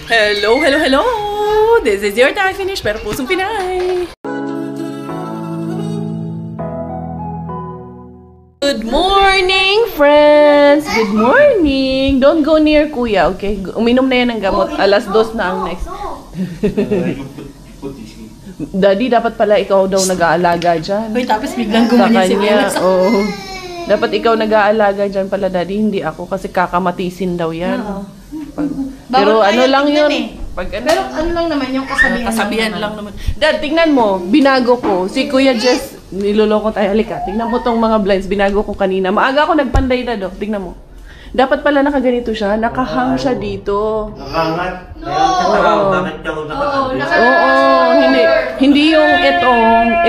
Hello, hello, hello! This is your Thai Finish, pero pusong Pinay! Good morning, friends! Good morning! Don't go near Kuya, okay? Uminom na yan ng gamot. Alas 2 na ang next. Daddy, dapat pala ikaw daw nag-aalaga dyan. Uy, tapos biglang gumanyan si Mila. Oo. Dapat ikaw nag-aalaga dyan pala, Daddy. Hindi ako kasi kakamatisin daw yan. Pero ano lang yun. Pero ano lang naman yung kasabihan. Kasabihan lang naman. Dad, tingnan mo. Binago ko. Si Kuya Jess, niloloko tayo. Halika, tingnan mo tong mga blinds. Binago ko kanina. Maaga ako nagpanday na, Dok. Tingnan mo. Dapat pala nakaganito siya. Nakahang siya dito. Nakahangat? No! Oo, hindi yung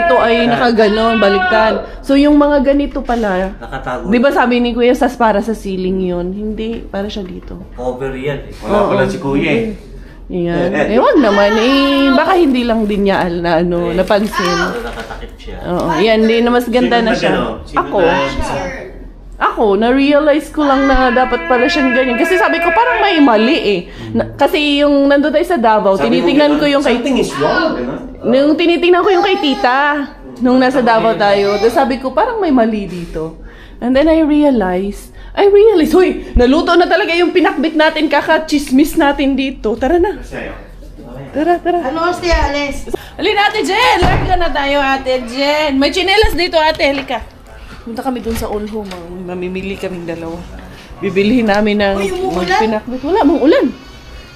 ito ay nakaganon, baliktad. So yung mga ganito pala, Nakatago. di ba sabi ni Kuya, para sa ceiling yun? Hindi, para siya dito. Cover yan eh. Wala pala si Kuya eh. Yan. Wag naman baka hindi lang din niya napansin. Nakatakip siya. Oo, yan, hindi na mas ganda na siya. Ako, na-realize ko lang na dapat pala siyang ganyan. Kasi sabi ko, parang may mali eh. Kasi yung nandun tayo sa Davao, tinitingnan ko yung kay... Something is wrong, Nung tinitingnan ko yung kay tita, nung nasa Davao tayo, tapos sabi ko, parang may mali dito. And then I realized, huy, naluto na talaga yung pinakbit natin, kaka-chismis natin dito. Tara na. Tara. Ano oras kaya, Ales? Halina, Ate Jen! Larga na tayo, Ate Jen. May chinelas dito, Ate. Halika. Punta kami dun sa All Home. Mamimili kaming dalawa. Bibilihin namin ng pinakbit. Wala, mang ulan.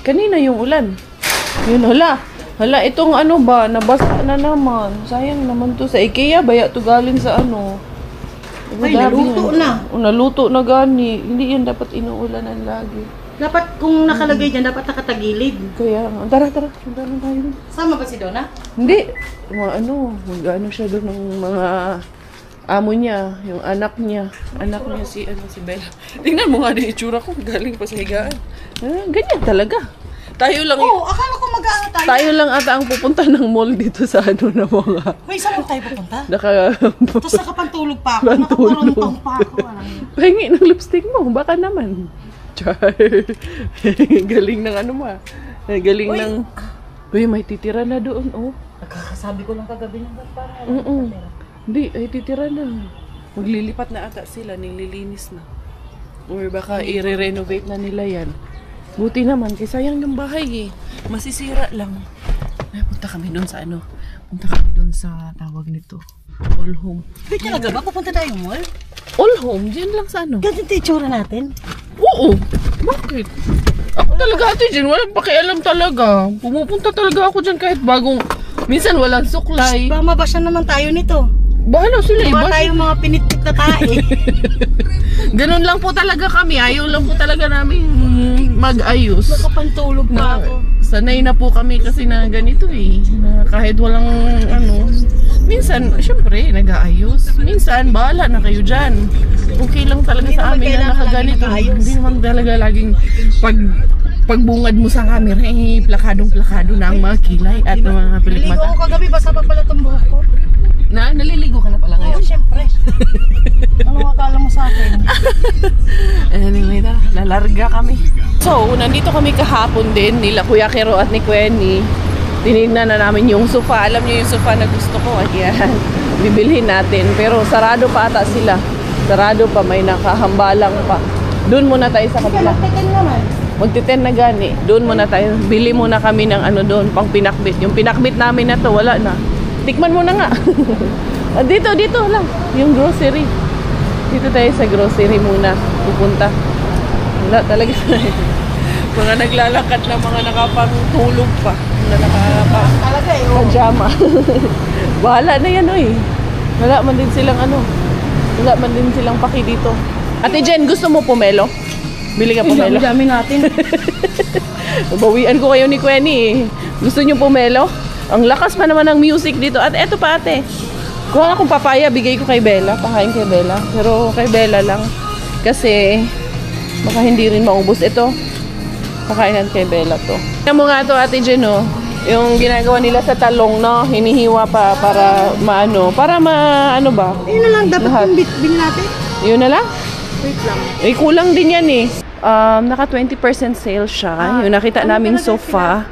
Kanina yung ulan. Yun, hala, itong nabasa na naman. Sayang naman to sa IKEA. Baya to galing sa Ay, naluto na. Naluto na gani. Hindi yan dapat inuulanan lagi. Dapat kung nakalagay dyan, dapat nakatagilid. Kaya, tara. Punta na tayo. Sama ba si Donna? Hindi. Mag-ano siya doon ng mga... amo niya, yung anak niya si Bella. Tingnan mo nga din itsura ko, galing pa sa higaan. Ganyan talaga. Tayo lang. Oo, akala ko mag-ano tayo. Tayo lang ata ang pupunta ng mall dito sa na mga. May saan tayo pupunta? Tapos nakapantulog pa ako. Nakaparuntong pa ako. Pahingi ng lipstick mo, baka naman. Char. Galing ng galing ng. Uy, may titira na doon, oh. Nagkakasabi ko lang kagabi ng parang. Hindi, ay titira na. Maglilipat na ata sila, nililinis na. Or baka i-renovate na nila yan. Buti naman, kasi sayang yung bahay eh. Masisira lang. Ay, punta kami doon sa Punta kami doon sa tawag nito. All Home. Wait, talaga ba? Pupunta tayong mall? All Home? Diyan lang sa Ganito yung itsura natin? Oo. Bakit? Ako talaga ate dyan, walang pakialam talaga. Pumupunta talaga ako dyan kahit bagong... Minsan walang suklay. Baka mabasya naman tayo nito. Bahala sila iba. Baka tayong mga pinitik na tae. Ganun lang po talaga kami. Ayaw lang po talaga namin mag-ayos. Nakapantulog pa ako. Sanay na po kami kasi na ganito eh. Na kahit walang minsan, syempre, nag-aayos. Minsan, bahala na kayo dyan. Okay lang talaga sa amin na nakaganito. Hindi naman talaga laging pagbungad mo sa camera, plakadong-plakado na ang mga kilay at mga pilikmata. Naligo ko kagabi, basa pa pala itong buhok ko. Naliligo ka na pala ngayon? Oo, syempre. Ano akala mo sa akin? Anyway, lalarga kami. So, nandito kami kahapon din, nila Kuya Kero at ni Kwenny. Tinignan na namin yung sofa. Alam niyo yung sofa na gusto ko. Ayan, bibilhin natin. Pero sarado pa ata sila. Sarado pa, may nakahambalang pa. Doon muna tayo sa kabila. Magtiten na gani. Doon muna tayo. Bili muna kami ng doon, pang pinakbit. Yung pinakbit namin na to, wala na. Tikman mo na nga. Dito lang. Yung grocery. Dito tayo sa grocery muna. Pupunta. Wala talaga. Mga naglalakad na mga nakapangtulog pa. Na pajama. Bahala na yan, oy. Wala man din silang paki dito. Ate Jen, gusto mo pomelo? Bili ka pomelo. Dami natin. Bawian ko kayo ni Kwenny eh. Gusto niyo pomelo? Ang lakas pa naman ng music dito. At eto pa ate. Kuha akong papaya, bigay ko kay Bella. Pakain kay Bella. Pero kay Bella lang. Kasi baka hindi rin maubos. Ito, pakainan kay Bella to. Tignan mo nga to ate Jen, oh. Yung ginagawa nila sa talong, no? Hinihiwa pa para para ba? Yun na lang, dapat yung bin natin. Yun na lang? Wait lang. Kulang din yan eh. naka 20% sale siya. Yung nakita naming sofa.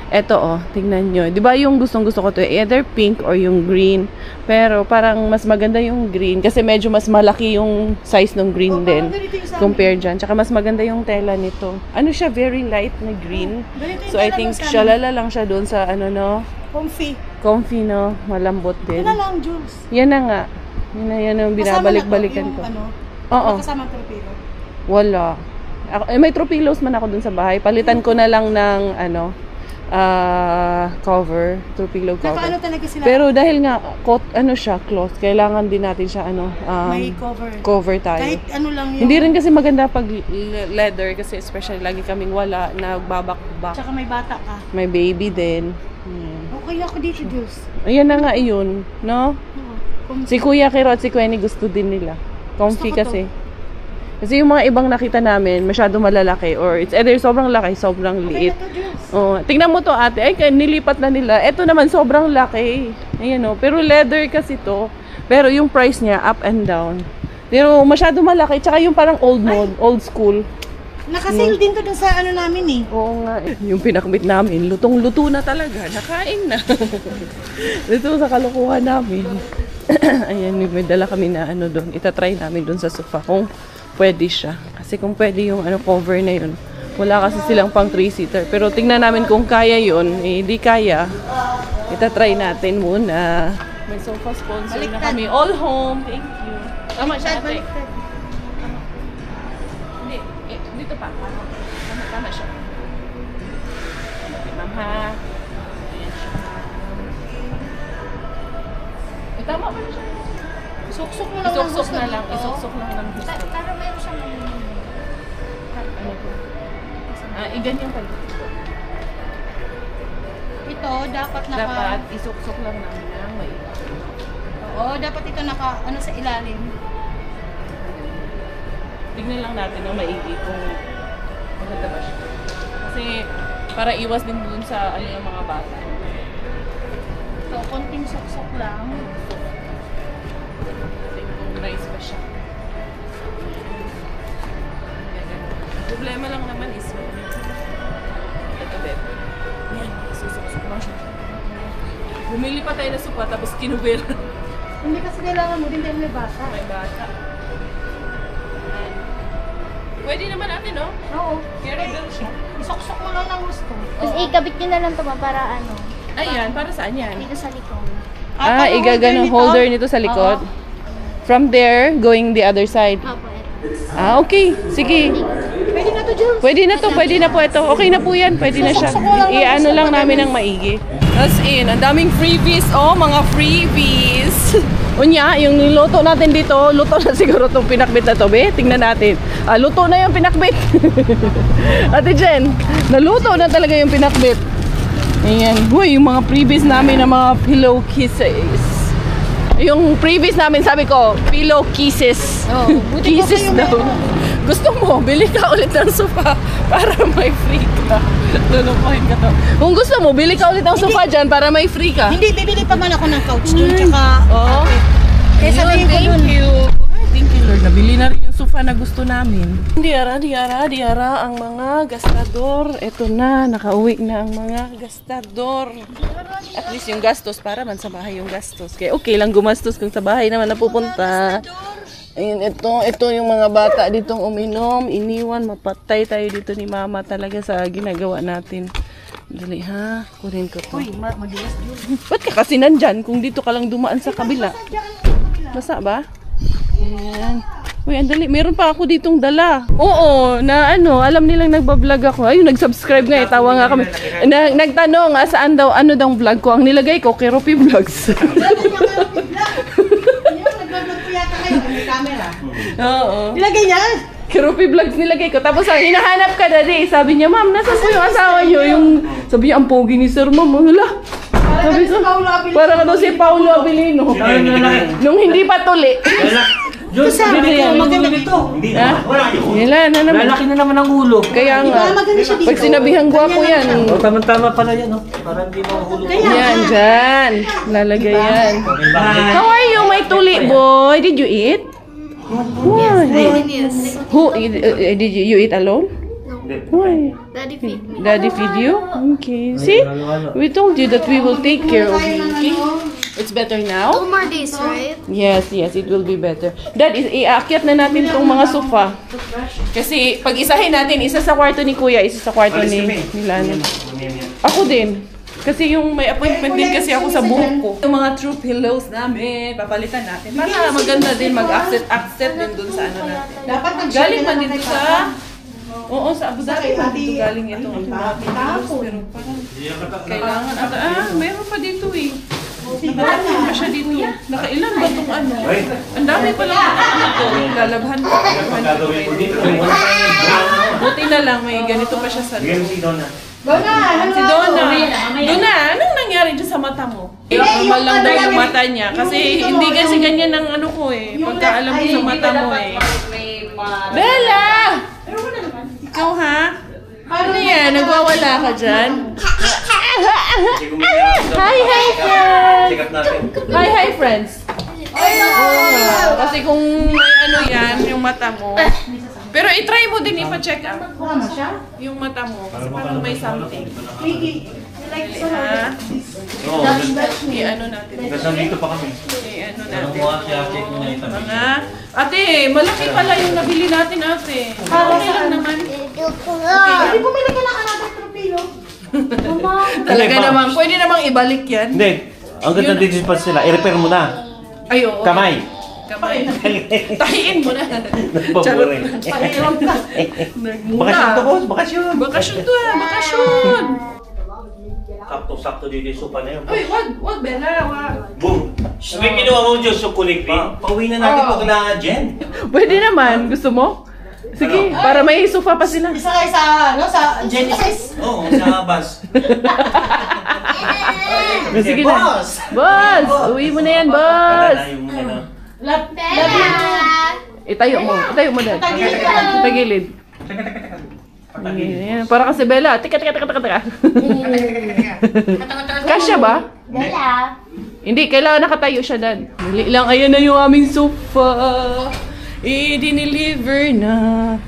Eto tingnan nyo. Di ba yung gustong-gusto ko to, either pink or yung green. Pero parang mas maganda yung green kasi medyo mas malaki yung size ng green din. Compare dyan. Tsaka mas maganda yung tela nito. Ano siya, very light na green. So I think shalala lang siya doon sa ano no. Comfy no. Malambot din. Yan na lang, Jules. Yan na nga. Yan ang binabalik-balikan ko. Oo. Kasama ang torpedo. Wala. May throw pillows man ako dun sa bahay. Palitan ko na lang ng cover, throw pillow cover. Nakaano talaga sila? Pero dahil nga siya, cloth, kailangan din natin siya may cover tayo. Kahit ano lang yun. Hindi rin kasi maganda pag leather kasi especially lagi kaming wala, nagbabak-bak. Tsaka may bata ka. May baby din. Okay ako dito, Jules. Ayan na nga yun, no? Si Kuya Kiro at si Quenny gusto din nila. Comfy kasi. Kasi yung mga ibang nakita namin, masyado malalaki or it's either sobrang laki, sobrang liit. Tingnan mo to ate, ay nilipat na nila. Ito naman sobrang laki. Ayan pero leather kasi to. Pero yung price niya up and down. Pero masyado malaki, tsaka yung parang old school. Nakasale din to dun sa ano namin eh. Oo nga. Yung pinakbit namin, lutong-luto na talaga. Nakain na. Dito sa kalokohan namin. Ayan, may dala kami na doon. Itatry namin doon sa sofa kung pwede siya. Kasi kung pwede yung cover na yun. Wala kasi silang pang 3-seater. Pero tingnan namin kung kaya yun. Hindi kaya. Itatry natin muna. May sofa sponsor na kami. All home. Thank you. Tama siya ate. Hindi. Dito pa. Tama siya. Okay, ma'am ha. Ayan siya. Tama ba siya? Suksok mo lang. Isuksok na lang. Isuksok lang ng gusto. Pero mayroon siyang Ano po? Ganyan pala. Ito, dapat Dapat isuksok lang namin ng may. Oo, dapat ito sa ilalim. Tignan lang natin ng maigi kung maganda ba siya. Kasi para iwas din dun sa yung mga bata. Ito, konting suksok lang. Kung nice ba siya. Problema lang naman is ito bebe. Yan, susuksok lang siya. Bumili pa tayo na sopa tapos kinuwil. Hindi kasi kailangan mo din dahil may bata. May bata. Pwede naman natin, no? Oo. Carry-bell siya. Isuksok mo lang ng gusto. Tapos ikabit nyo na lang ito para ano. Ayan, para saan yan? Dito sa likod. Igaganong holder nito sa likod. From there, going the other side. Opo, ito. Okay. Sige. Pwede na to, Jules. Pwede na to, pwede na po ito. Okay na po yan, pwede na siya. I-ano lang namin ng maigi. As in, ang daming freebies. Mga freebies. Unya, yung niluto natin dito, luto na siguro itong pinakbit na to, be. Tingnan natin. Luto na yung pinakbit. Ate Jen, naluto na talaga yung pinakbit. Ayan. Uy, yung mga freebies namin ng mga pillow kisses. Yung previous namin, sabi ko, pillow kisses. Kisses daw. Gusto mo, bili ka ulit ng sofa para may free ka. Lulukohin ka to. Kung gusto mo, bili ka ulit ng sofa dyan para may free ka. Hindi, bibili pa man ako ng couch dun. Tsaka, kaya sabihin ko dun. Thank you. Thank you, Lord. Nabili na rin yung sofa na gusto namin. Diara ang mga gastador. Ito na, nakauwi na ang mga gastador. At least yung gastos, para man sa bahay yung gastos. Kaya okay lang gumastos kung sa bahay naman napupunta. Ayun, ito yung mga bata ditong uminom. Iniwan, mapatay tayo dito ni mama talaga sa ginagawa natin. Dali ha, kunin ko to. Uy, madilas yun. Ba't ka kasi nandyan kung dito ka lang dumaan sa kabila? Basa ba? Ayan. Uy, andali. Meron pa ako ditong dala. Oo, na alam nilang nagbablog ako. Ayun, nag-subscribe nga. Tawa nga kami. Nagtanong, saan daw, ano daw vlog ko? Ang nilagay ko, Keropi Vlogs. Nagbablog ko yata kayo. May camera. Oo. Nilagay niya? Keropi Vlogs nilagay ko. Tapos hinahanap ka dali. Sabi niya, ma'am, nasaan po yung asawa niyo? Sabi niya, ang pogi ni Sir, ma'am. Wala. Sabi ko, parang ano si Paulo Abilino. Nung hindi pa tuli. Diyos, maganda dito. Hindi na. Wala yun. Nila, Lalaki na naman ang ulo. Kaya nga, pag sinabihan gwapo yan. Tama-tama pala yan, no? Para hindi mahuhulog. Yan, dyan. Lalagay yan. How are you, my tuli boy? Did you eat? Why? Yes. Who did you eat alone? Why? Daddy feed me. Daddy feed you? Okay. See? We told you that we will take care of you. Okay? It's better now? 2 more days, right? Yes, it will be better. Dad, iakyat na natin tong mga sofa. Kasi pag isahin natin, isa sa kwarto ni Kuya, isa sa kwarto ni Lana. Ako din. Kasi yung may appointment din kasi ako sa buhok ko. Yung mga true pillows namin, papalitan natin. Para maganda din mag-accent din dun sa ano natin. Dapat Galing man dito sa... Oo, sa Abu Dhabi pa dito galing ito. Pero parang kailangan ata. Meron pa dito eh. Marami pa siya dito. Nakailan ba itong ano? Ang dami pa lang ano to. Lalabhan ko. Buti na lang may ganito pa siya sa loob. Si Donna. Donna, anong nangyari dyan sa mata mo? Normal lang daw yung mata niya. Kasi hindi kasi ganyan ang ano ko eh. Pagka alam ko sa mata mo eh. Bella! Ikaw ha? Ano yan? Nagwawala ka dyan? Hi friends! Hi friends! Kasi kung may ano yan, yung mata mo. Pero i-try mo din ipa-check up. Yung mata mo. Kasi parang may something. Ha? I-ano natin. Nandito pa kami. I-ano natin. Mga... Ate, malaki pala yung nabili natin ate. Okay lang naman. Hindi bumili ka ng another tropilo. Talaga naman. Pwede namang ibalik yan. Hindi. Ang ganda dito pa sila. I-repair mo na. Ay, oo. Kamay. Tahiin mo na. Nagpaburin. Bakasyon to, boss. Bakasyon. Bakasyon to ah. Bakasyon. Sakto-sakto dito yung sopa na yun. Uy, wag Bella. Wag. Boom. Sabi kinuha mo Diyos yung kulig pa. Pauwi na natin pag na Jen. Pwede naman. Gusto mo? Sige, para may sofa pa sila. Isa kayo sa Genesis. Oo, sa bus. Sige na. Boss! Uwi mo na yan, boss! Itayo mo dad. Tagilid. Ayan, para kasi Bella. Tika. Kasya ba? Bella. Hindi, kailangan nakatayo siya, dad. Dali lang, ayan na yung aming sofa. I-deliver na.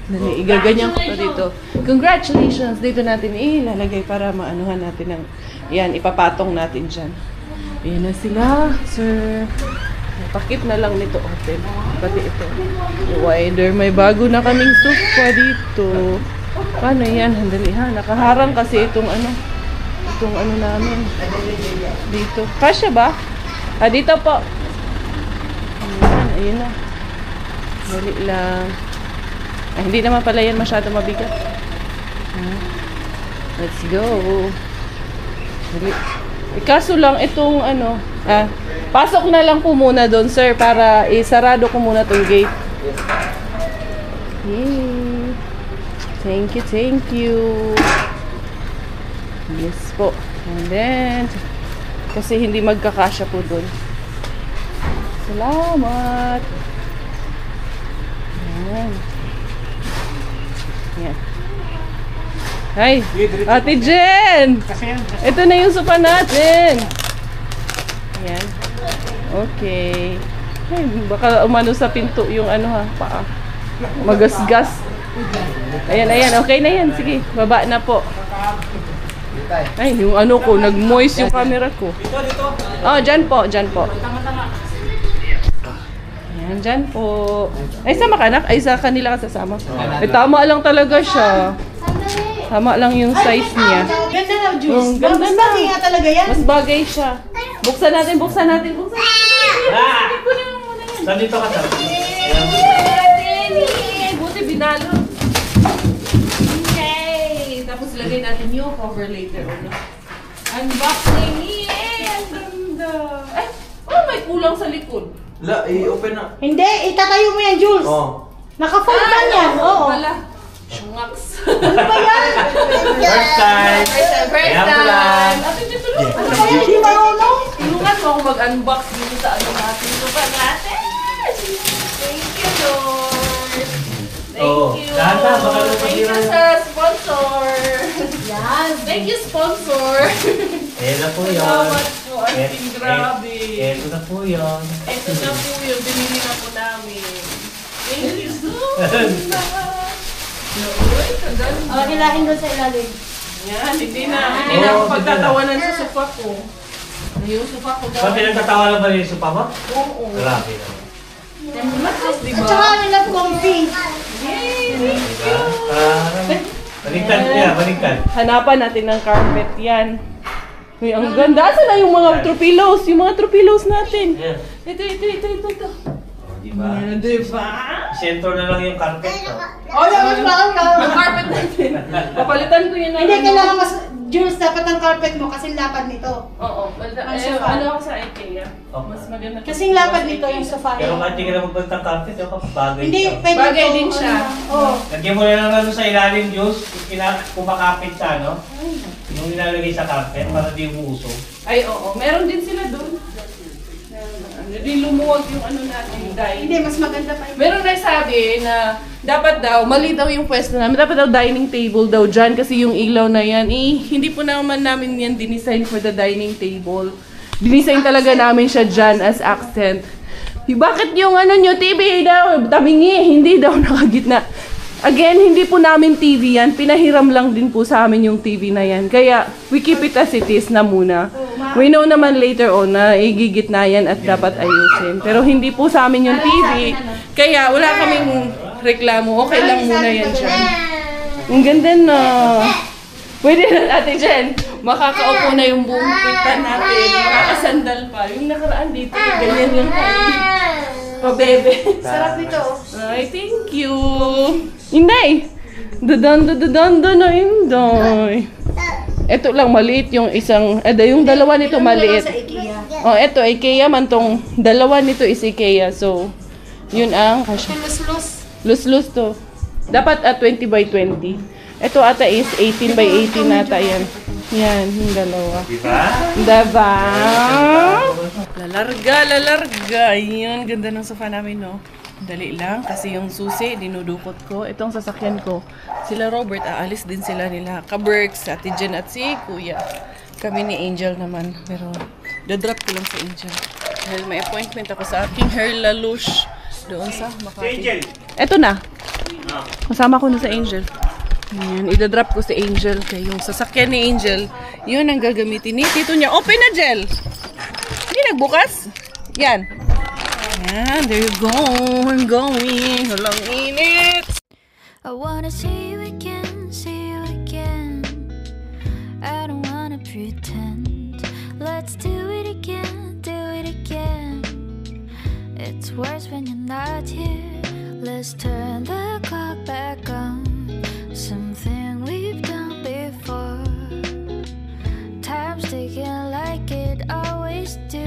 Dali, igaganyan ko to dito. Congratulations! Dito natin ilalagay para maanuhan natin ng... Yan, ipapatong natin dyan. Ayan na sila, sir. Pakip na lang nito, hotel. Pati ito. Wider, may bago na kaming sofa dito. Paano yan? Handali ha. Nakaharang kasi itong ano. Itong ano namin. Dito. Kasya ba? Dito po. Ayan, ayun na. Dali lang. Hindi naman pala yan masyado mabigat. Let's go. Dali. Kaso lang itong ano. Pasok na lang po muna doon, sir, para isarado ko muna tong gate. Yay. Thank you. Yes po. And then, kasi hindi magkakasya po doon. Salamat. Ayan. Ayan. Hi, Ate Jen! Ito na yung sofa natin. Ayan. Okay. Ay, baka umano sa pinto yung ano ha, paa. Magasgas. Ayan. Okay na yan. Sige, baba na po. Ay, yung ano ko, nag-moist yung camera ko. Oh, dyan po. Ayan, dyan po. Ay, sama ka na? Ay, sa kanila ka sasama. Ay, tama lang talaga siya. Tama lang yung size niya. Ganda na, Juice. Ganda na. Mas nga talaga yan. Mas bagay siya. Buksan natin. Nandito ka sa. Buti binalo. Yay! Tapos lagay natin yung cover later. Unboxing! Yay! Ang ganda! Ay! Oh, may kulang sa likod. I-open na. Hindi, itatayo mo yan, Jules. Oh. Naka-fold na yan. Oo. Wala. Shungaks. Ano ba yan? First time. First Ayan time. pala. Ate, tulungan. Ano ba yan? Hindi marunong. Tulungan mo ako mag-unbox dito sa ano natin. Ito pa natin. Thank you, Lord. Thank you. Thank you sa sponsor. Yan. Thank you, sponsor. Ayan na po yun. Salamat po. Ang grabe. Ito na po yun. Ito na po yung binili na po namin. Thank you so much. Hilahin doon sa ilalim. Yan, hindi na ako pagtatawanan sa sofa ko. Yung sofa ko daw. Ba't pinagtatawanan ba yung sopa mo? Oo. Grabe naman. At saka I love comfy. Baliktad niya, baliktad. Hanapan natin ng carpet yan. Uy, ang ganda. Saan na yung mga throw pillows? Yung mga throw pillows natin. Yan. Ito. Diba? Diba? Sentro na lang yung carpet. Oh, mas mahal ka. Ang carpet natin. Papalitan ko yun na. Hindi, kailangan mas, Jules, dapat ang carpet mo kasing lapad nito. Oo. Ang sofa. Ano ako sa IKEA? Mas maganda. Kasing lapad nito yung sofa. Pero kahit hindi ka na magbalit ng carpet, yung bagay Hindi, siya. pwede Bagay ito, din siya. Oo. Lagyan mo na lang ano sa ilalim, Diyos, kumakapit sa ano, yung nilalagay sa carpet para di umuusog. Ay, oo. Meron din sila doon. Hindi lumuwag yung ano natin, Hindi, mas maganda pa yun. Meron na sabi na dapat daw, mali daw yung pwesto namin. Dapat daw dining table daw dyan kasi yung ilaw na yan, hindi po naman namin yan dinisign for the dining table. Dinisign talaga namin siya dyan as accent. Bakit yung ano nyo, TV daw, tabingi, hindi daw nakagitna. Again, hindi po namin TV yan. Pinahiram lang din po sa amin yung TV na yan. Kaya, we keep it as it is na muna. We know naman later on na igigitna yan at dapat ayusin. Pero hindi po sa amin yung TV. Kaya, wala kaming reklamo. Okay lang muna yan dyan. Ang ganda na. Pwede na natin dyan. Makakaupo na yung buong pintan natin. Makakasandal pa. Yung nakaraan dito, ganyan lang tayo. Pabebe. Sarap nito. Ay, thank you. Inday! Dadan na Inday. Ito lang maliit yung isang, yung dalawa nito maliit. Sa IKEA. Oh, ito IKEA man tong dalawa nito is IKEA. So, yun ang Lus-lus. lus-lus to. Dapat 20 by 20. Ito ata is 18 by 18 nata yan. Yan, yung dalawa. Diba? Diba? Lalarga. Ayun, ganda ng sofa namin, no? Dali lang, kasi yung susi, dinudukot ko. Itong sasakyan ko, sila Robert, aalis din sila nila. Ka-Berks, Ate Jen at si Kuya. Kami ni Angel naman, pero dadrop ko lang si Angel. Dahil may appointment ako sa aking hair lalush doon sa Makati. Angel! Eto na. Kasama ko na sa Angel. Ayan, idadrop ko si Angel kay yung sasakyan ni Angel. Yun ang gagamitin ni tito niya. Open na, Jel! Hindi nagbukas? Yan. Ayan, there you go. I'm going. Walang init. I wanna see you again, I don't wanna pretend. Let's do it again, It's worse when you're not here. Let's turn the clock back on. Something we've done before. Time's ticking like it always do.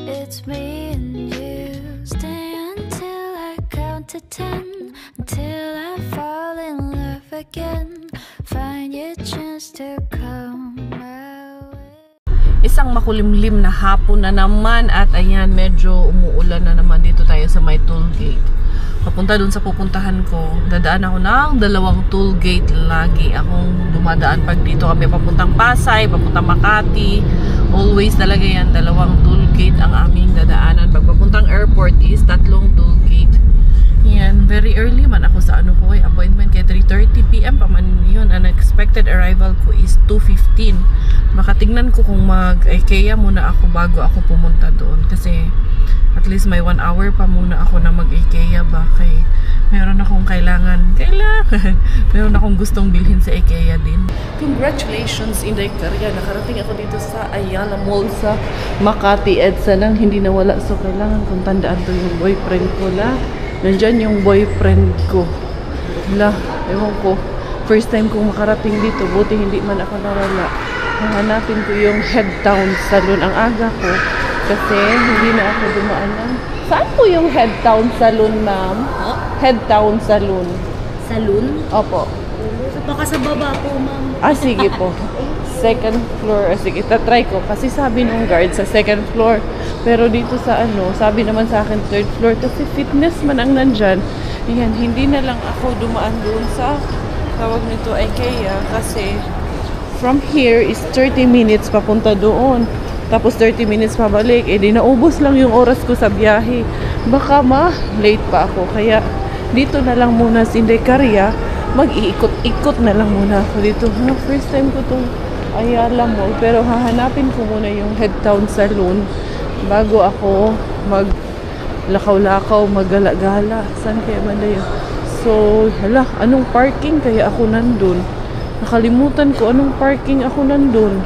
It's me and you. Stay until I count to 10. Until I fall in love again. Find your chance to come my way. Isang makulimlim na hapon na naman at ayan, medyo umuulan na naman dito tayo sa may toll gate. Papunta dun sa pupuntahan ko, dadaan ako ng 2 toll gate lagi akong dumadaan pag dito kami papuntang Pasay, papuntang Makati. Always talaga yan, 2 toll gate ang aming dadaanan. Pag papuntang airport is 3 toll gate. Yan, very early man ako sa ano ko, appointment kay 3:30 PM pa man yun. Unexpected arrival ko is 2:15. Makatignan ko kung mag-IKEA muna ako bago ako pumunta doon kasi at least may 1 hour pa muna ako na mag-IKEA ba kay meron akong kailangan meron akong gustong bilhin sa IKEA din. Congratulations, Inday Karya, nakarating ako dito sa Ayala Mall sa Makati. EDSA lang, hindi nawala, so kailangan kong tandaan to yung boyfriend ko la. Nandyan yung boyfriend ko la, ewan ko, first time kong makarating dito, buti hindi man ako nawala. Hanapin ko yung Head Town Salon. Ang aga ko kasi hindi na ako dumaan ng... Saan po yung Head Town Salon, ma'am? Huh? Head Town Salon. Salon? Opo. Baka sa baba po, ma'am. Sige po. Second floor. Sige, tatry ko. Kasi sabi nung guard sa second floor. Pero dito sa ano, sabi naman sa akin third floor. Kasi fitness man ang nandyan. Ayan, hindi na lang ako dumaan doon sa tawag nito IKEA. Kasi from here is 30 minutes papunta doon. Tapos 30 minutes pabalik. Eh di naubos lang yung oras ko sa biyahe. Baka late pa ako. Kaya dito na lang muna sa Indecaria. Mag-iikot-ikot na lang muna ako dito. First time ko itong Ayala Mall. Pero hahanapin ko muna yung Head Town Saloon bago ako maglakaw-lakaw, maggala-gala. Saan kaya banda yun? So, hala, anong parking kaya ako nandun? Nakalimutan ko anong parking ako nandun.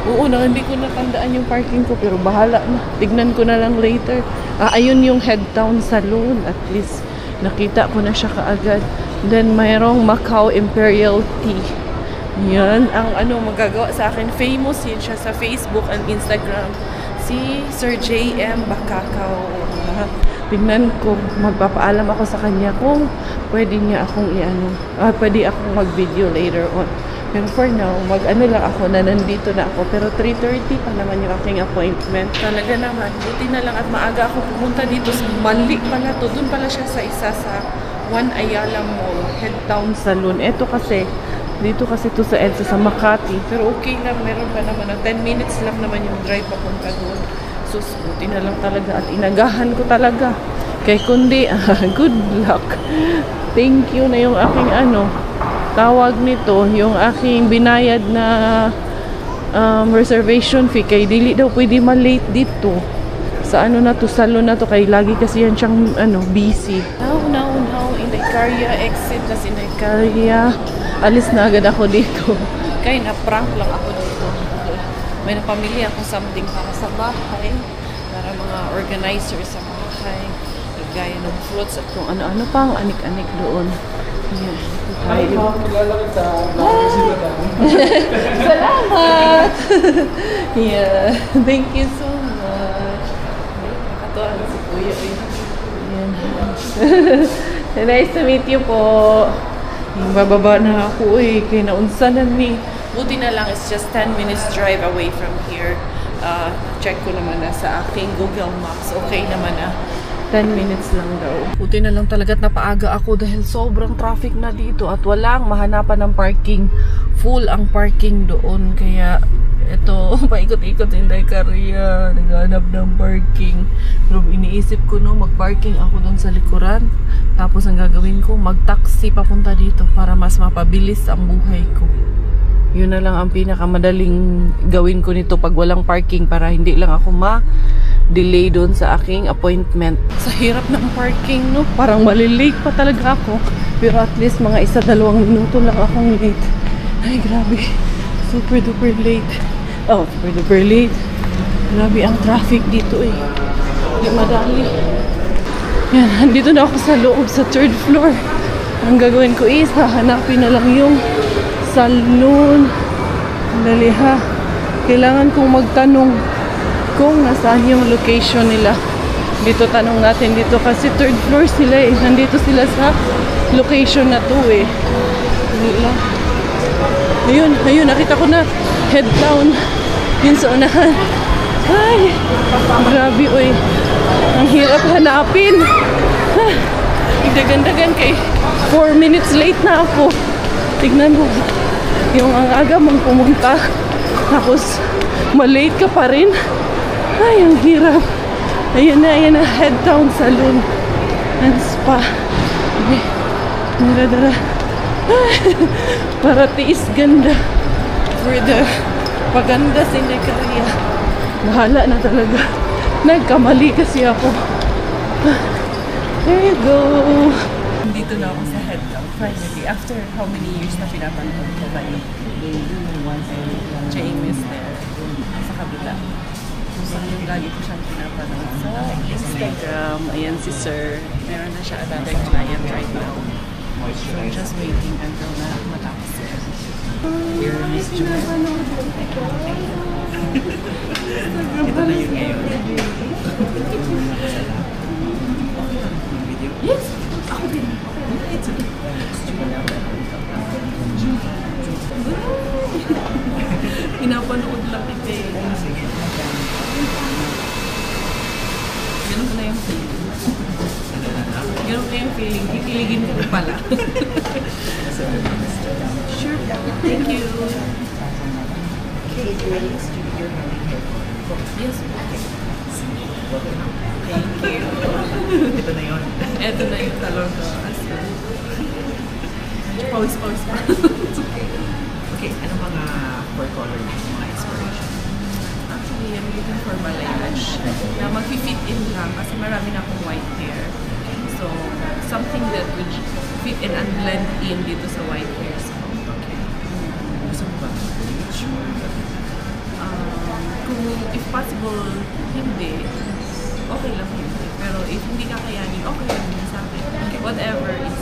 Oo, hindi ko natandaan yung parking ko, pero bahala na. Tignan ko na lang later. Ayun yung Head Town Saloon. At least, nakita ko na siya kaagad. Then, mayroong Macau Imperial Tea. Yan ang magagawa sa akin. Famous yun siya sa Facebook and Instagram. Si Sir J.M. Bakakaw. Tignan ko, magpapaalam ako sa kanya kung pwede niya akong pwede akong mag-video later on. Pero for now, lang ako na nandito na ako. Pero 3:30 pa naman yung aking appointment. Talaga naman, buti na lang at maaga ako pumunta dito sa Mali pala to. Doon pala siya sa isa sa One Ayala Mall, Head Town Saloon. Dito kasi to sa EDSA sa Makati. Pero okay lang, meron pa naman. 10 minutes lang naman yung drive papunta doon. So, buti na lang talaga. At inagahan ko talaga. Kaya kundi, good luck. Thank you na yung aking tawag nito, yung aking binayad na reservation fee. Kaya dili daw pwede ma-late dito. Sa salon na to. Kaya lagi kasi yan siyang busy. Now, Indecaria, exit na si Indecaria. Alis na agad ako dito. Kaya na-prank lang ako dito. May napamili ako something para sa bahay. Para mga organizer sa bahay. Gaya ng fruits at kung ano-ano pang anik-anik doon. Yeah. Salamat! Yeah. Thank you so much. Nakatuwa na si Kuya. Yeah. Nice to meet you po. Bababa na ako kaya naunsanan ni. Buti na lang, it's just 10 minutes drive away from here. Check ko naman na sa aking Google Maps. Okay naman 10 minutes lang daw. Buti na lang talaga at napaaga ako dahil sobrang traffic na dito at walang mahanapan ng parking. Full ang parking doon. Kaya ito, paikot-ikot sa Indecaria. Naghanap ng parking. Pero iniisip ko mag-parking ako doon sa likuran. Tapos ang gagawin ko, mag-taxi papunta dito para mas mapabilis ang buhay ko. Yun na lang ang pinakamadaling gawin ko nito pag walang parking para hindi lang ako delay doon sa aking appointment. Sa hirap ng parking, parang malilate pa talaga ako. Pero at least mga 1-2 minuto lang akong late. Ay, grabe. Super duper late. Oh, super duper late. Grabe ang traffic dito Hindi madali. Yan, andito na ako sa loob sa 3rd floor. Ang gagawin ko is, hahanapin na lang yung saloon. Dali ha. Kailangan kong magtanong kung nasaan yung location nila. Dito tanong natin dito kasi 3rd floor sila Nandito sila sa location na to Ayun, nakita ko na Head Town. Yun sa unahan. Ay, grabe ang hirap hanapin. Dagan-dagan kay 4 minutes late na ako. Tignan mo. Yung ang aga mong pumunta. Tapos, malate ka pa rin. Ay, ang hirap. Ayan na, Head Town Saloon and Spa. Dara. Para tiis ganda. For the paganda sa Indecaria. Bahala na talaga. Nagkamali kasi ako. There you go. Dito na ako sa Head Town. Finally, after how many years na pinapanood ko ba yung James there sa kabila. So, lagi ko siyang pinapanood sa Instagram. Ayan si Sir. Meron na siya another client right now. So, I'm just waiting until na matapos siya. Here, Miss Joy. Ito na yun ngayon. Yes! Ako din. It's okay. Pinapanood lang ito Ganun na yung feeling. Kikiligin ko pala. Sure. Thank you. Yes. Thank you. Ito na yun. Ito na yung talaga. Pause pa. Okay, ano mga for color mga inspiration? Actually, I'm looking for balayage na mag-fit in lang kasi marami na akong white hair. So, something that would fit in and blend in dito sa white hairs ko. Okay. Gusto mo ba bleach or Kung if possible, hindi. Okay lang hindi. Pero if hindi kakayanin, okay lang din sa akin. Whatever is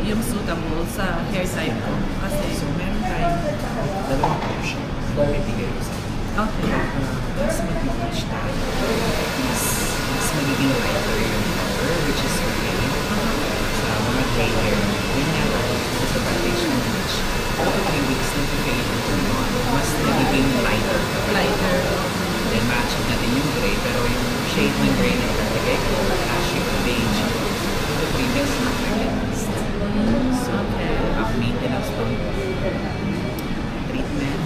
yung suitable sa hair type ko. Kasi, so meron tayong dalawang option na bibigay ko sa akin. okay. Mas mag-bleach tayo. Mas magiging lighter yung color, which is okay. Sa mga gray hair, yun nga tayo disadvantage ng bleach. After 3 weeks na fade into on, mas nagiging lighter. Lighter. Then matching natin yung gray, pero yung shade ng gray na ilalagay ko, ash yung beige, the previous na nag-list. So, ang maintenance ng treatment,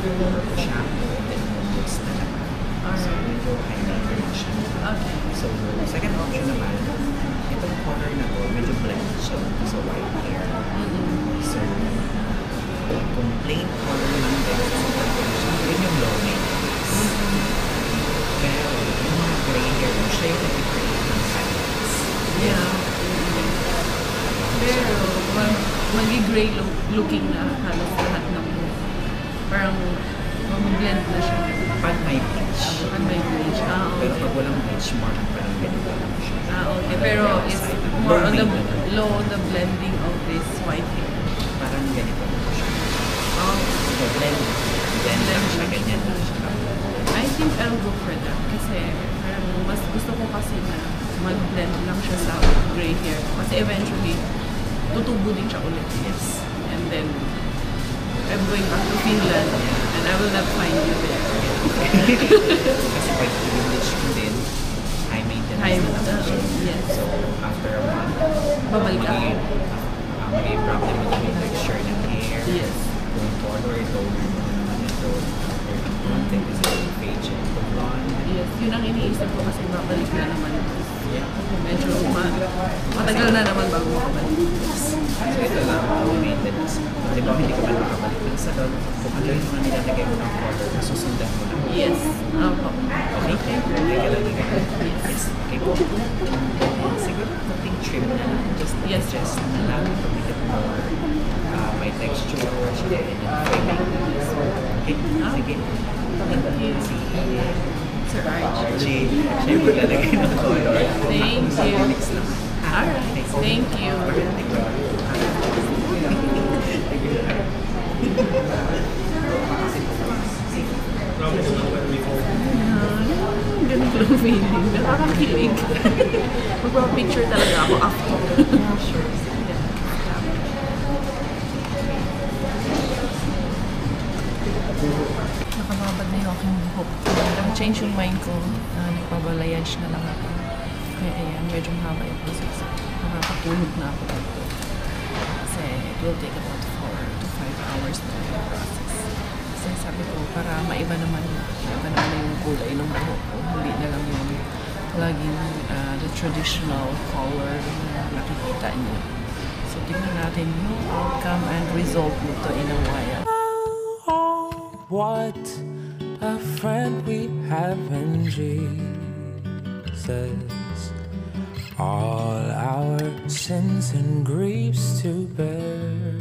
shampoo, then books na naman. So, medyo high maintenance siya. Okay. So, second option naman, itong color na to, medyo blend siya sa white hair. So, kung plain color lang din sa foundation, yun yung low maintenance. Pero, yung mga gray hair mo, siya yung nag-create ng highlights. Yeah. Pero, magi-gray looking na halos lahat ng buhok. Parang, mag-blend na siya. Pag may bleach. Pag may bleach. Pero Okay. pag walang bleach, more parang ganito lang siya. Okay. Pero, it's more on the low on the blending of this white hair. Parang ganito lang siya. Oh, So, blend lang siya, ganyan lang siya. I think I'll go for that. Kasi, parang mas gusto ko kasi na mag-blend lang siya sa gray hair. Kasi eventually, tutubo din siya ulit. Yes. And then, I'm going back to Finland and I will not find you there. Kasi pag i-bleach ko din, high maintenance High- na naman siya. yes. So, after a month, Babalik ako. magiging problem mo yung texture ng hair. Yes. Going forward, lower mo naman ito. After ng konti, kasi yung fade siya ito blonde. Yes, yun ang iniisip ko kasi babalik na naman. Yeah. Medyo matagal na naman bago makabalik. So, ito lang, low maintenance. Di ba, hindi ka ba nakabalik ng salon? Kung ano yung mga nilalagay mo ng color, masusundan mo lang. Yes. Okay? Okay ka lang ganyan. Yes. Okay po. Siguro konting trim na lang. Yes. Just na lang to make it more may texture and framing. Okay? Sige. Thank you. Sir Archie. Archie, siya yung maglalagay ng color. Thank you. Mix naman. Alright. Thank you. Ganun ko lang feeling. Nakakakilig. Magpapapicture talaga ako after. Sure. Nakababad na yung aking buhok. Naka-change yung mind ko. Nagpabalayage na lang ako. Kaya ayan, medyo mahaba yung process. Nakakatulog na ako dito. Kasi it will take about 4 to 5 hours na yung process. Kasi sabi ko, para maiba naman na yung kulay ng buhok ko. Hindi na lang yung laging the traditional color na nakikita niyo. So, tingnan natin yung outcome and result nito in a while. What a friend we have in Jesus. All our sins and griefs to bear.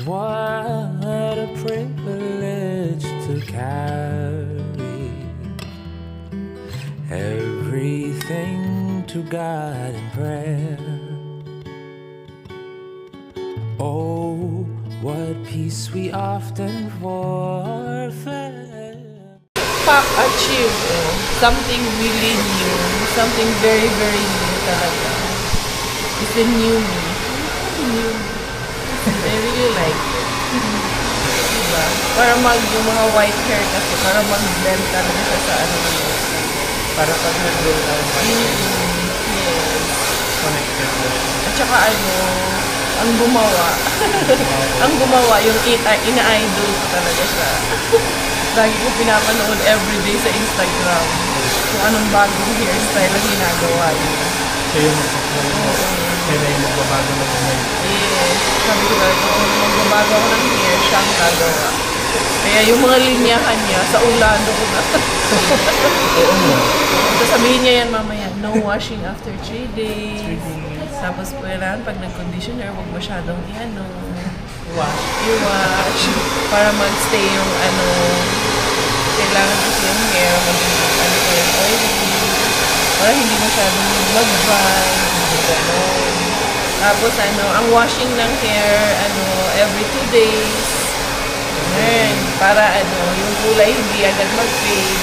What a privilege to carry everything to God in prayer. Oh, what peace we often forfeit. Pack achieve something really new, something very, very new talaga. It's a new me. New. I really like it. Diba? Para yung mga white hair kasi, para mag-blend talaga siya sa ano mo. Para pag nag-roll out, Yes. connected mo. At saka ano, ang gumawa. Ang gumawa, yung ina-idol ko talaga siya. Lagi ko pinapanood everyday sa Instagram kung anong bagong hairstyle ang ginagawa niya. Siya yung siya na yung magbabago ng umay. Yes. Sabi ko talaga, kung magbabago ako ng hair, siya ang gagawa. Kaya yung mga linyahan niya, sa ulado ko na. So sabihin niya yan mamaya, no washing after 3 days. Tapos kailangan pag nag-conditioner, huwag masyadong i-wash. Para mag-stay yung kailangan kasi yung hair, maging oily. Para hindi masyadong mag-dry. Gano'n. Tapos ang washing ng hair, every 2 days. Ganun. Para yung kulay hindi agad mag-fade.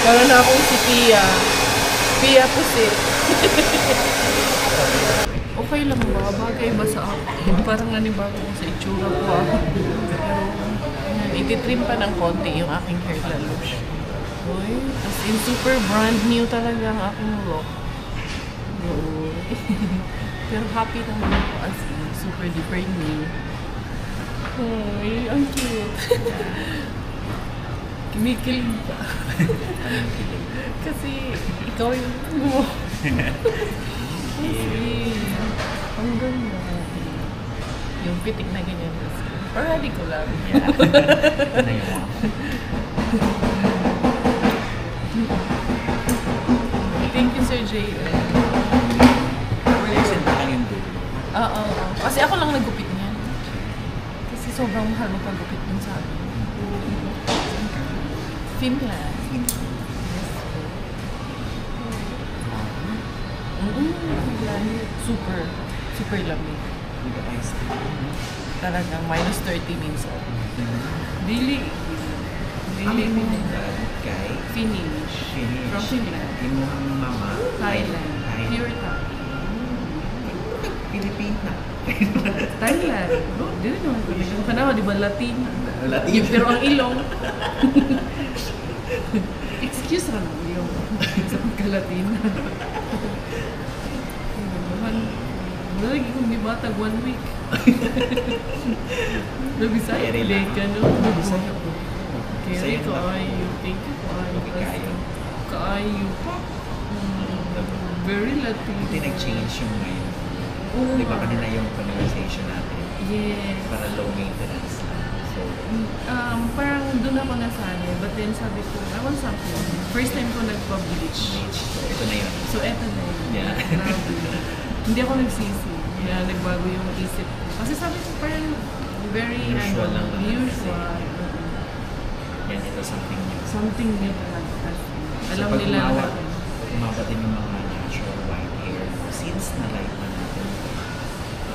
Para na akong si Pia. Pia Pusit. Okay lang ba? Bagay ba sa akin? Parang nanibago ko sa itsura ko Pero, ititrim pa ng konti yung aking hair lalo. Uy, as in super brand new talaga ang aking look. Pero happy naman ako as in super duper new. Uy, ang cute. Kinikilig pa. Kasi ikaw yung mo. Ang ganda. Yung pitik na ganyan. Paradi ko lang. Thank you, Sir J. Oo. Kasi ako lang nagupit niyan. Kasi sobrang mahal magpagupit dun sa akin. Finland. Super lamig. Talagang minus 30 minsan. Dili Finnish. From Finland. Imuhang mama. Thailand. Pure Thai. Pilipina. Thailand. Dili naman ko. Yung kanawa, di ba Latin? Latin. Pero ang ilong. Excuse na naman yung sa pagka-Latin. Lagi kong di batag 1 week. Nabisaya rin ka, no? Nabisaya ko. Kaya kaayo. Thank you kaayo. Kaayo. Very Latin. Hindi nag-change yung ngayon. Di ba kanina yung conversation natin? Yes. Para low maintenance lang. So, parang doon ako nasanay. But then sabi ko, I want something. First time ko nagpa-bleach. ito na yun. So eto na yun. Yeah. Hindi ako nagsisi. Nagbago yung isip ko. Kasi sabi ko parang very Usual lang naman. usual. Yan, ito something new. Something new talaga. Alam pag nila na. umabot din yung mga natural white hair, since na-light na natin,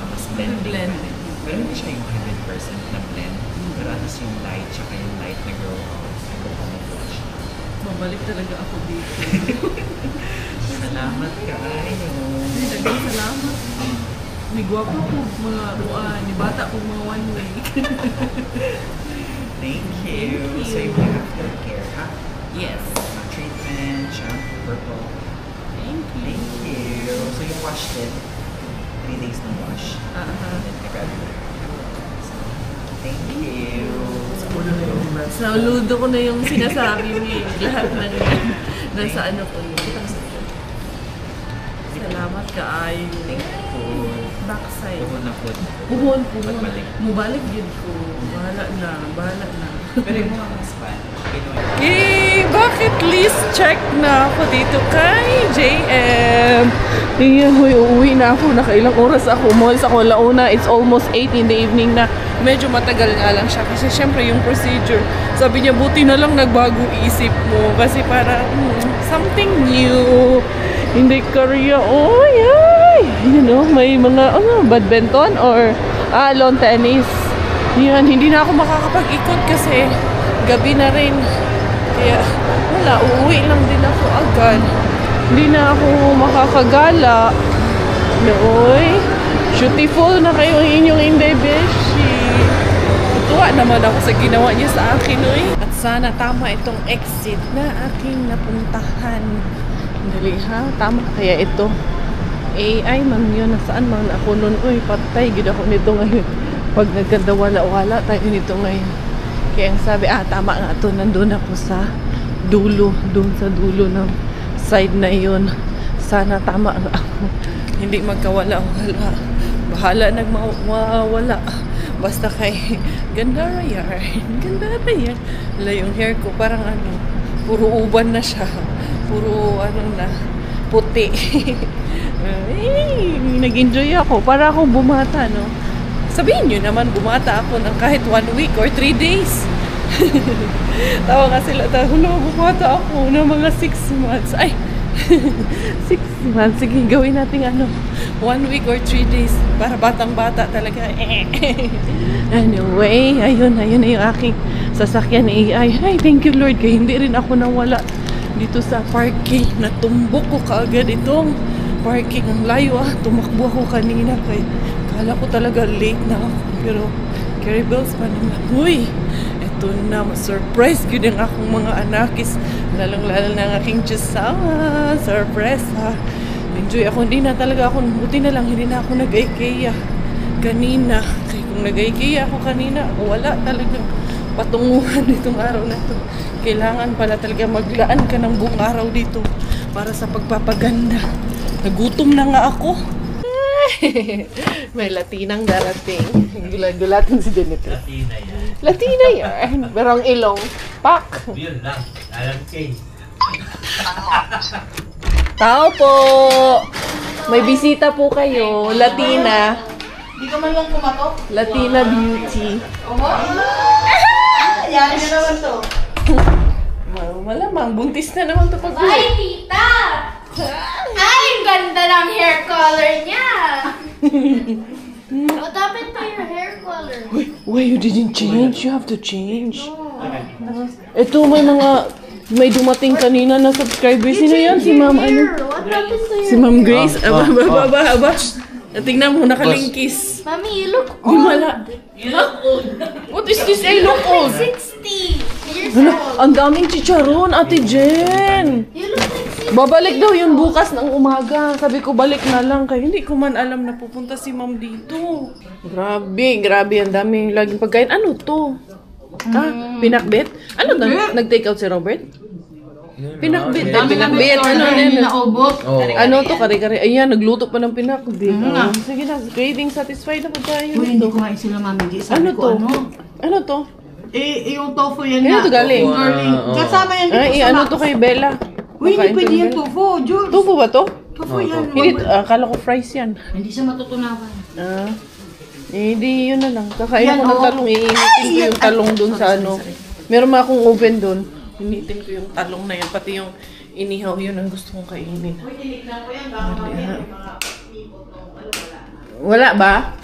mas blending. Pero hindi siya yung 100% na blend. Pero at least yung light, tsaka yung light na grow out, ako pa mag-watch. Mabalik talaga ako dito. Salamat kayo. Dagang salamat. May gwapo ko mga ni bata ko mga 1 week. Thank you. So yung mga aftercare, ha? Yes. Mga treatment, shampoo, purple. Thank you. Thank you. So yung wash din, 3 days na wash. And then nag-graduate. So, thank you. Sa ludo ko na yung sinasabi ni lahat ng nasa ano ko yun. Salamat kaayo. Backside. Puhon na po. Puhon. Pagbalik. Mubalik yun ko. Bahala na. Pero yung mga husband, bucket list check na ako dito kay JM. Uuwi na ako. Nakailang oras ako. Umalis ako launa. It's almost 8 in the evening na. Medyo matagal nga lang siya. Kasi syempre yung procedure. Sabi niya, buti na lang nagbago isip mo. Kasi para something new. Hindi Korea. Oh, yay! You know, may mga badminton or lawn tennis. Yan, hindi na ako makakapag-ikot kasi gabi na rin. Kaya wala, uuwi lang din ako agad. Hindi na ako makakagala. Nooy, beautiful na kayo ang inyong Inday Beshi. Tuwa naman ako sa ginawa niya sa akin, oy. At sana tama itong exit na aking napuntahan. Dali ha, tama kaya ito. AI man yun. Nasaan man ako nun? Uy, patay. Gid ako nito ngayon. Pag nagkanda wala tayo nito ngayon. Kaya ang sabi, tama nga to. Nandun ako sa dulo. Doon sa dulo ng side na yun. Sana tama nga ako. Hindi magkawala-wala. Bahala nagmawala. Basta kay Gandara yarn. Gandara yarn. Wala yung hair ko. Parang ano, puro uban na siya. Puro ano na, puti. Nag-enjoy ako. Para akong bumata, no? Sabihin nyo naman, bumata ako ng kahit 1 week or 3 days. Tawa nga sila. Bumata ako ng mga 6 months. Ay! 6 months. Sige, gawin natin 1 week or 3 days. Para batang-bata talaga. Anyway, ayun na yung aking sasakyan AI. Ay, thank you Lord. Kaya hindi rin ako nawala dito sa parking. Natumbok ko kaagad itong parking. Ang layo tumakbo ako kanina. Kaya kala ko talaga late na ako. Pero carry bells pa naman. Uy! Ito na, surprise yun ang akong mga anakis. Lalong-lalo na ang aking Diyosama. Surprise ha. Enjoy ako. Hindi na talaga ako. Buti na lang, hindi na ako nag-IKEA kanina. Kaya kung nag-IKEA ako kanina, wala talagang patunguhan nitong araw na to. Kailangan pala talaga maglaan ka ng buong araw dito para sa pagpapaganda. Nagutom na nga ako. May Latinang darating. Gulat-gulatin si Denito. Latina yan. Latina yan. Pero ang ilong, pak. Yun lang. Alam kayo. Tao po! May bisita po kayo. Latina. Hindi ka man lang kumatok? Latina beauty. Yan na naman to. Malamang, buntis na naman to pag Ay, tita! Ay, ang ganda ng hair color niya! What happened to your hair color? Why you didn't change? You have to change. Ito may dumating kanina na subscriber. Sino yan? Si Ma'am What happened to your Si Ma'am Grace. Aba. Tingnan mo, nakalingkis. Mommy, you look Himala. What is this? I look old. 60 years Ano? old. Ang daming chicharon, Ate Jen. You look like 60. Babalik daw yun bukas ng umaga. Sabi ko, balik na lang. Kaya hindi ko man alam na pupunta si Ma'am dito. Grabe. Ang daming laging pagkain. Ano to? Pinakbit? Ano to? Nag-take out si Robert? Pinakbit. Pinakbit. Ano to? Kare-kare. Ayan, nagluto pa ng pinakbit. Sige na. Craving satisfied na po tayo. Hindi kumain sila mami. Ano to? Ano to? Yung tofu yan Ano to galing? Kasama yan dito Ay, sa ano to kay Bella? Uy, hindi Pakain pwede to, yan Bella. tofu, Jules. Tofu ba to? Tofu yan. Hindi, akala ko fries yan. Hindi siya matutunawan. Hindi, yun na lang. Kakain Yan, ako ng oh. talong. Iinitin ko yung talong dun sa ano. Meron ma akong oven dun. Initin ko yung talong na yan. Pati yung inihaw yun ang gusto kong kainin. Wala ba?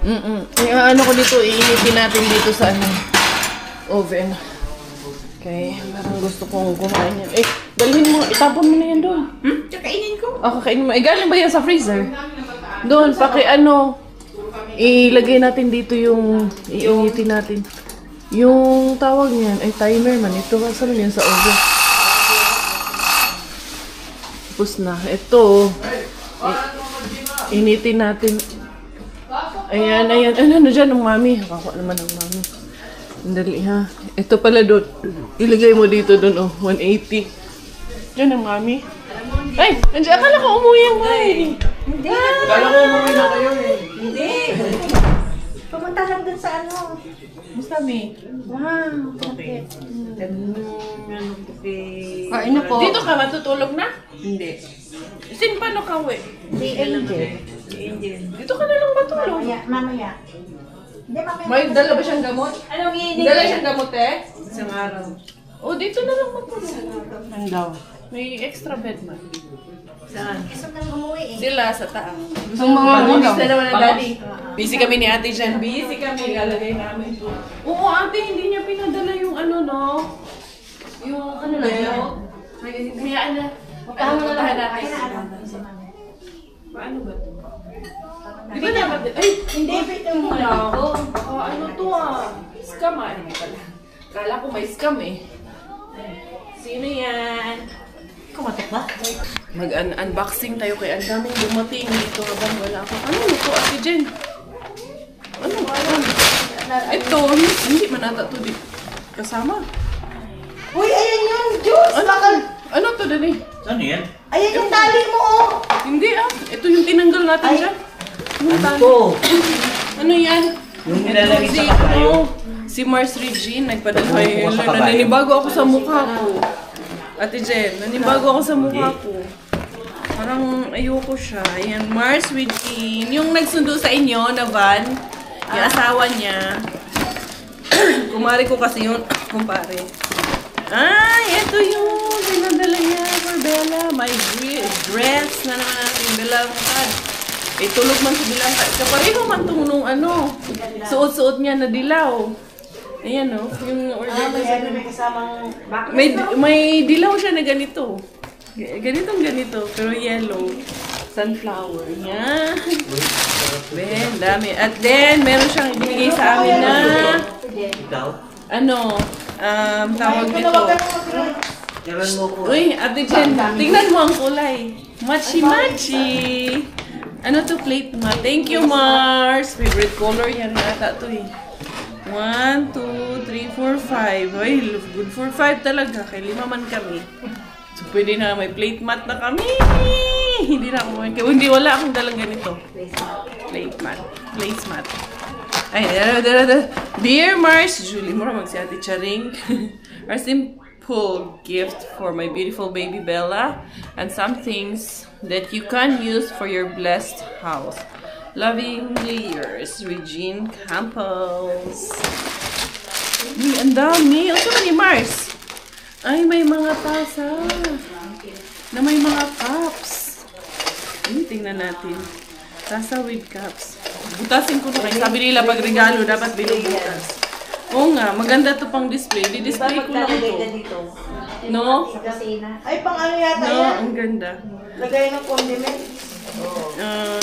Yung ano ko dito, iinitin natin dito sa ano, oven. Okay, parang gusto kong kumain yan. Dalhin mo, itapon mo na yan doon. Kakainin ko. Kakainin mo. Galing ba yan sa freezer? Doon, ilagay natin dito yung, iinitin natin. Yung tawag niyan, ay timer man. Ito, saan yan sa oven? Tapos na. Ito, initin natin. Ayan. Ano dyan ng mami? Kakuha naman ng mami. Dali ha. Ito pala doon. Ilagay mo dito doon, 180. Diyan ang mami. Ay, nandiyan. Akala ko umuwi ang mami. Hindi. Kala ko umuwi na kayo eh. Hindi. Pumunta lang dun sa ano. Gusto mi? Wow. Okay. Kain na po. Dito ka matutulog na? Hindi. Sin paano ka uwi? Si Angel. Dito ka na lang matulog. Mamaya. Hindi, mamaya. May dala ba siyang gamot? Anong Dala siyang gamot Isang araw. O, dito na lang matulog. Ang daw. May extra bed man. Saan? Sila sa taas. Ang mga Bulis na naman ang daddy. Busy kami ni Ate Jen. Busy kami. Lalagay namin. Oo, ate, hindi niya pinadala yung ano, no? Yung ano na yun? Hayaan na. Puntahan mo na lahat natin. Paano ba ito? Di ba dapat? Ay, Hindi, pito mo wala ako. Baka ano to Scam ano pala. Kala ko may scam eh. Sino yan? Kumatok ba? Mag-unboxing tayo kay ang daming dumating dito habang wala ako. Ano ito, Ate Jen? Ano? Ito, hindi man ata ito di kasama. Uy, ayan yun, Diyos! Ano to, Dani? Ano yan? Ayan yung tali mo, oh! Hindi Ito yung tinanggal natin dyan. Ano to? Ano yan? Yung nilalagay sa kabayo? Si Mars Regine, nagpadala kayo. Nanibago ako sa mukha ko. Ate Jen, nanibago ako sa mukha ko. Parang ayoko siya. Ayan, Mars Regine. Yung nagsundo sa inyo na van, yung asawa niya. Kumari ko kasi yun. Kumpare. Ito yung pinadala niya for Bella. My dress na naman natin. Beloved. Tulog man sa bilang. Kapareho man itong nung suot-suot niya na dilaw. Ayan yung order ko. May kasamang May dilaw siya na ganito. Ganito. Pero yellow. Sunflower. Yan. Ben, dami. At then, meron siyang ibigay sa amin na Ikaw? tawag dito. Yaran mo ko. Uy, Ate Jen, tingnan mo ang kulay. Machi-machi. Ano to, plate ma? Thank you, Mars. Favorite color yan nata to eh. 1, 2, 3, 4, 5. Ay, good for 5 talaga. Kay 5 man kami. So, pwede na may plate mat na kami. Hindi na ako hindi, wala akong dalang ganito. Plate mat. Ay, Dear Mars, Julie, mura magsiati charing. Our simple gift for my beautiful baby Bella and some things that you can use for your blessed house. Lovingly yours, Regine Campos. Uy, ang dami. Ano ni Mars? Ay, may mga tasa. Na may mga cups. Tingnan natin. Tasa with cups. Butasin ko na kayo. Sabi nila pag regalo, dapat binubutas. Oo nga, maganda to pang display. Di-display ko lang ito. No? Ay, pang ano yata No, yan? ang ganda. Lagay ng condiment.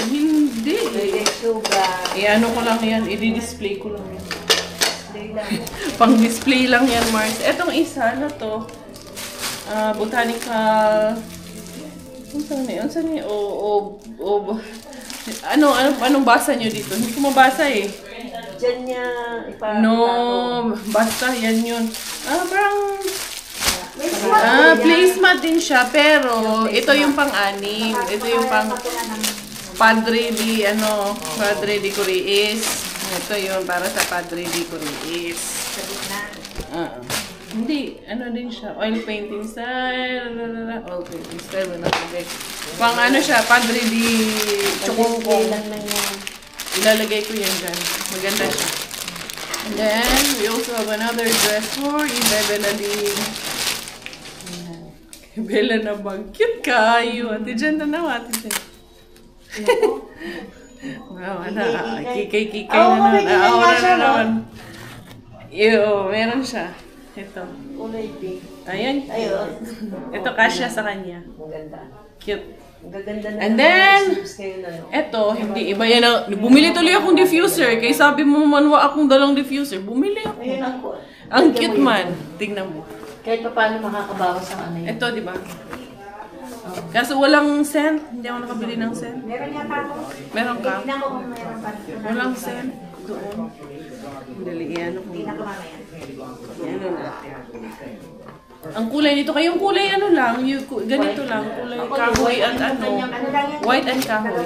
Hindi. Sugar. Ano ko lang yan. I-display ko lang yan. Pang-display lang yan, Mars. Etong isa na to. Botanical. Saan ni? Anong basa nyo dito? Hindi ko mabasa eh. Diyan niya No, basta yan yun. Parang placemat din siya, pero ito yung pang-anim. Ito yung pang Padre di Coriis. Ito yun, para sa Padre di Coriis. Hindi, din siya. Oil painting style. Oil painting style. Pang siya, Padre di Chocongkong. Ilalagay ko yan dyan. Maganda siya. And then, we also have another dress for Bella Ling. Bella na bang cute kayo. Ate Jen na naman. Ate Jen. Wow, kikay na naman. Meron siya. Ito. Ayan. Ito kasya sa kanya. Cute. And then, eto, hindi iba yan. Bumili tuloy akong diffuser. Kaya sabi mo manwa akong dalang diffuser. Bumili ako. Ang cute man. Tingnan mo. Kahit pa paano makakabawas ang ano yun. Ito, di ba? Kaso walang scent. Hindi ako nakabili ng scent. Meron yata ako. Meron ka? Tingnan ko kung meron pa. Walang scent. Doon. Dali, yan ako. Tingnan ko mamaya. Yan na. Ang kulay nito, kayong kulay lang, ganito lang, kulay kahoy at white and kahoy.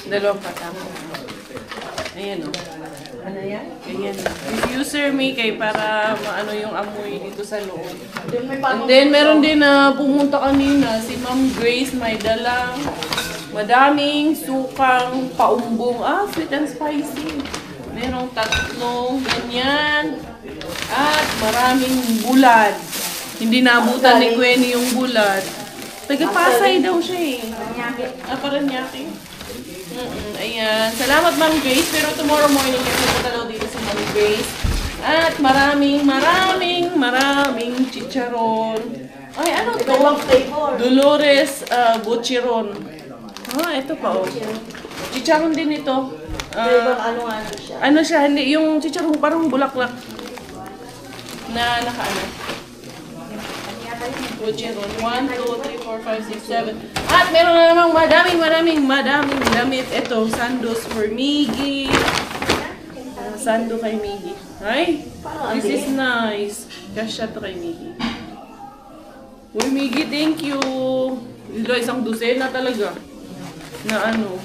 Dalawang patak. Ayan o. Ano yan? Ganyan. Diffuser may kay para maano yung amoy dito sa loob. And then meron din na pumunta kanina, si Ma'am Grace may dalang madaming sukang paumbong. Sweet and spicy. Merong 3 ganyan. At maraming bulad. Hindi naabutan ni Gwenny yung bulad. Taga-Pasay daw siya eh. Paranaque. Ayan. Salamat, Ma'am Grace. Pero tomorrow morning, pupunta daw dito si Ma'am Grace. At maraming chicharon. Ay, ano to? Dolores Buchiron. Ito pa Chicharon din ito. Ano siya? Hindi, yung chicharon parang bulaklak. Na nakaano. Chiron. 1, 2, 3, 4, 5, 6, 7. At meron na namang madaming damit. Ito, sandos for Miggy. Sando kay Miggy. Ay, this is nice. Kasya to kay Miggy. Uy, Miggy, thank you. Ilo, isang dosena talaga. Na ano.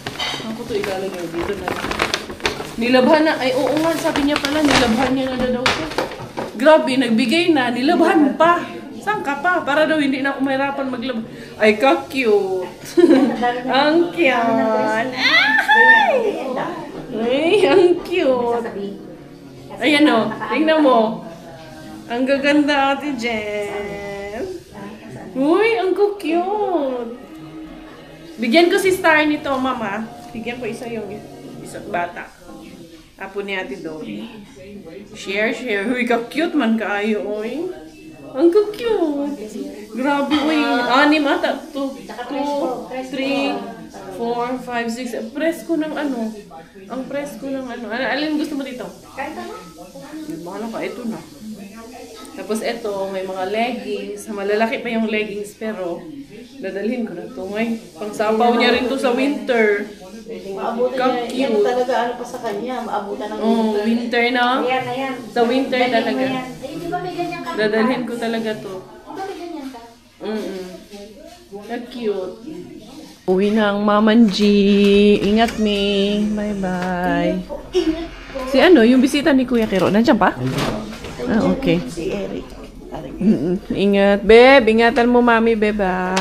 Ako to ilalagay dito na. Nilabhan na. Ay, oo nga. Sabi niya pala, nilabhan niya na daw ko. Grabe, nagbigay na. Nilabhan pa. Saan ka pa? Para daw hindi na ako mahirapan maglabhan. Ay, ka-cute. Ang cute. Ay, ang cute. Ayan o. Tingnan mo. Ang gaganda, Ate Jen. Uy, ang cute. Bigyan ko si Star nito, Mama. Bigyan ko isa yung isang bata. Apo ni Ate Dory. Share. Uy, ka-cute man kaayo, oy. Ang cute. Grabe, uy. 6 ata. 2, 3, 4, 5, 6. Presko ng ano. Ang presko ng ano. Alin gusto mo dito? Bahala ka, ito na. Tapos ito, may mga leggings. Malalaki pa yung leggings, pero dadalhin ko na ito. May pangsabaw niya rin to sa winter. Maabutan niya. Yan talaga ano pa sa kanya. Maabutan ng winter. Oh, winter na. Ayan. Sa winter talaga. Ay, di ba may ganyan ka? Dadalhin ko talaga to. Di ba may ganyan ka? Cute. Uwi na ang Maman G. Ingat, me. Bye-bye. Si ano, yung bisita ni Kuya Kiro. Nandiyan pa? Ah, okay. Si Eric. Ingat, Beb. Ingatan mo, Mami, Beb, ah.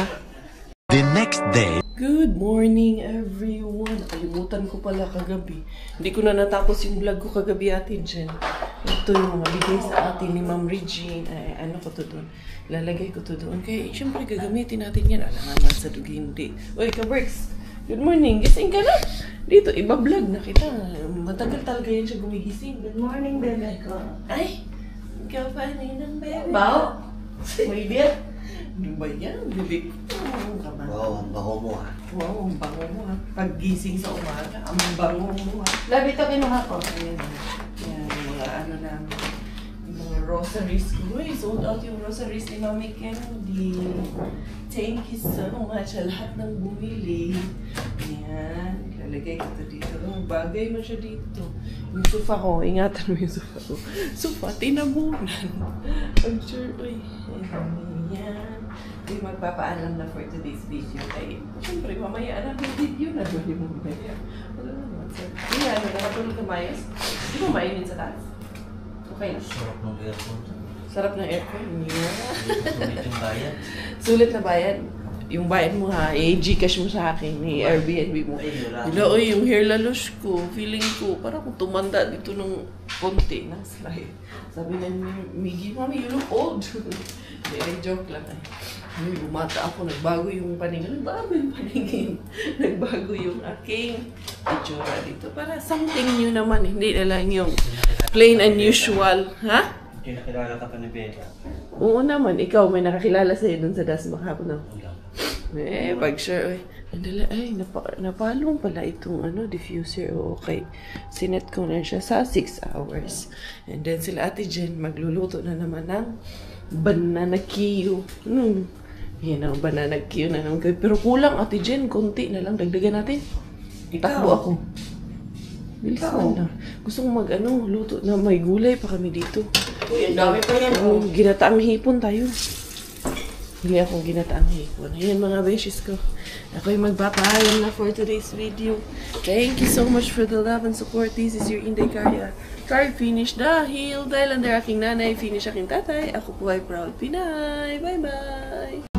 The next day. Good morning, everyone. Nakalimutan ko pala kagabi. Hindi ko na natapos yung vlog ko kagabi, Ate Jen. Ito yung mga bigay sa atin ni Ma'am Regine. Ay, ano ko to doon? Lalagay ko to doon. Kaya, syempre, gagamitin natin yan. Alangan man sa dugi, hindi. Uy, Kaberks. Good morning. Gising ka na. Dito, iba-vlog na kita. Matagal talaga yan siya gumigising. Good morning, bebe ko. Ay, ikaw pa rin ng bebe. Bao? May beer? Ano ba yan? Bibig ko. Wow, ang baho mo ha. Wow, ang bango mo ha. Paggising sa umaga, ang bango mo ha. Labi ito kinuha ko. Ayan. Yan, yung mga ano namin. Yung mga rosaries ko. Uy, sold out yung rosaries ni Mami Candy. Thank you so much sa lahat ng bumili. Ayan, ilalagay ko ito dito. Bagay mo siya dito. Yung sofa ko, ingatan mo yung sofa ko. Sofa, tinabunan. I'm sure, uy. Ayan. Hindi magpapaalam na for today's video. Kaya, siyempre, mamaya na yung video na doon yung mamaya. Wala naman, sir. Ayan, nakatulog ka mayos. Di ba mainin sa taas? Okay na. Sarap ng aircon. Sarap ng aircon. Yeah. Sulit yung bayad. Sulit na bayad. Yung bayad mo ha, Gcash mo sa akin, Airbnb mo. Bila, oy, yung hair lalush ko, feeling ko, parang kung tumanda dito ng konti na slide. Sabi na ni Miggy, Mami, you look old. Hindi, joke lang eh. Ay, bumata ako, nagbago yung paningin. Nagbago yung paningin. Nagbago yung aking itsura dito. Para something new naman, hindi na lang yung plain and usual. Ha? Kinakilala ka pa ni Bella. Oo naman, ikaw may nakakilala sa'yo dun sa Dasma hapon na. Eh, pag sure, ay, napalong pala itong diffuser. Okay, sinet ko na siya sa 6 hours. And then sila Ate Jen, magluluto na naman ng banana Q. Yan ang banana Q na naman. Pero kulang, Ate Jen, konti na lang. Dagdagan natin. Takbo ako. Bilisan na. Gusto kong luto na may gulay pa kami dito. Uy, ang dami pa yan. Ginataang hipon tayo. Hindi akong ginataang hipon. Ayan mga beshes ko. Ako'y magpapaalam na for today's video. Thank you so much for the love and support. This is your Inday Karya. Card finish dahil under aking nanay, finish aking tatay. Ako po ay proud Pinay. Bye-bye!